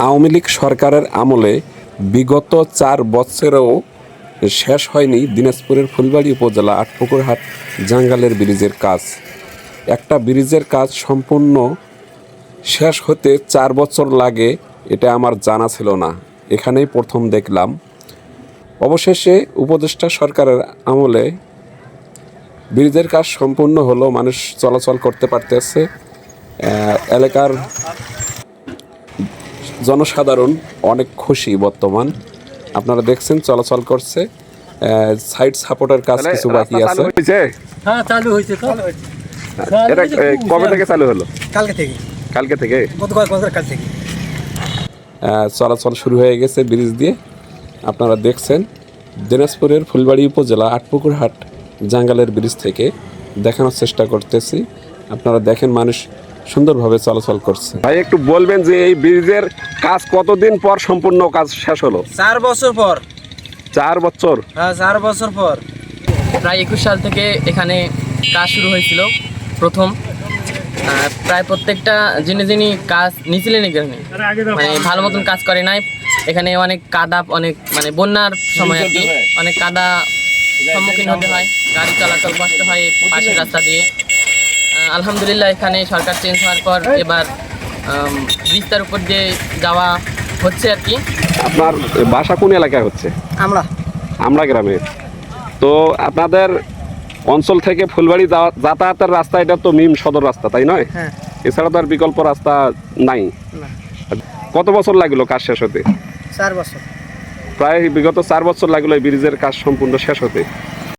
আওয়ামী লীগ সরকারের আমলে বিগত 4 বছরেও শেষ হয়নি দিনাজপুরের ফুলবাড়ী উপজেলা আটপুকুরহাট জাঙ্গালের ব্রিজের কাজ। একটা ব্রিজের কাজ সম্পূর্ণ শেষ হতে 4 বছর লাগে, এটা আমার জানা ছিল না, এখানেই প্রথম দেখলাম। অবশেষে উপদেষ্টা সরকারের আমলে ব্রিজের কাজ সম্পূর্ণ হলো, মানুষ চলাচল করতে পারতেছে। এলাকার জনসাধারণ অনেক খুশি বর্তমান। আপনারা দেখছেন চলাচল করছে। সাইড সাপোর্টের কাজ কিছু বাকি আছে। হ্যাঁ, চালু হয়েছে তো। এটা কবে থেকে চালু হলো? কালকে থেকে। কালকে থেকে কাল থেকে চলাচল শুরু হয়ে গেছে ব্রিজ দিয়ে। আপনারা দেখছেন দিনাজপুরের ফুলবাড়ী উপজেলা আটপুকুরহাট জাঙ্গালের ব্রিজ থেকে দেখানোর চেষ্টা করতেছি। আপনারা দেখেন মানুষ সুন্দরভাবে চলাচল করছে। ভাই একটু বলবেন যে এই ব্রিজের কাজ কতদিন পর সম্পূর্ণ কাজ শেষ হলো? 4 বছর পর। 4 বছর? হ্যাঁ, 4 বছর পর। প্রায় 21 সাল থেকে এখানে কাজ শুরু হয়েছিল প্রথম। প্রায় প্রত্যেকটা যিনি কাজ নিয়েছিলেন এখানে, মানে ভালো মতন কাজ করে নাই। এখানে অনেক কাদা, অনেক মানে বন্যার সময় আর কি অনেক কাদা সম্মুখীন হতে হয়, গাড়ি চলাচল কষ্ট হয় পাশের রাস্তা দিয়ে। আলহামদুলিল্লাহ এখানে সরকার চেঞ্জ হওয়ার পর এবার ব্রিজটার উপর দিয়ে যাওয়া হচ্ছে আর কি। আপনার বাসা কোন এলাকায় হচ্ছে? আমরা গ্রামে। তো আপনাদের অঞ্চল থেকে ফুলবাড়ি যাতায়াতের রাস্তা এটা তো মিম সদর রাস্তা, তাই নয়? হ্যাঁ। এছাড়া তো আর বিকল্প রাস্তা নাই। কত বছর লাগলো কাজ শেষ হতে? 4 বছর। প্রায় বিগত 4 বছর লাগলো এই ব্রিজের কাজ সম্পূর্ণ শেষ হতে।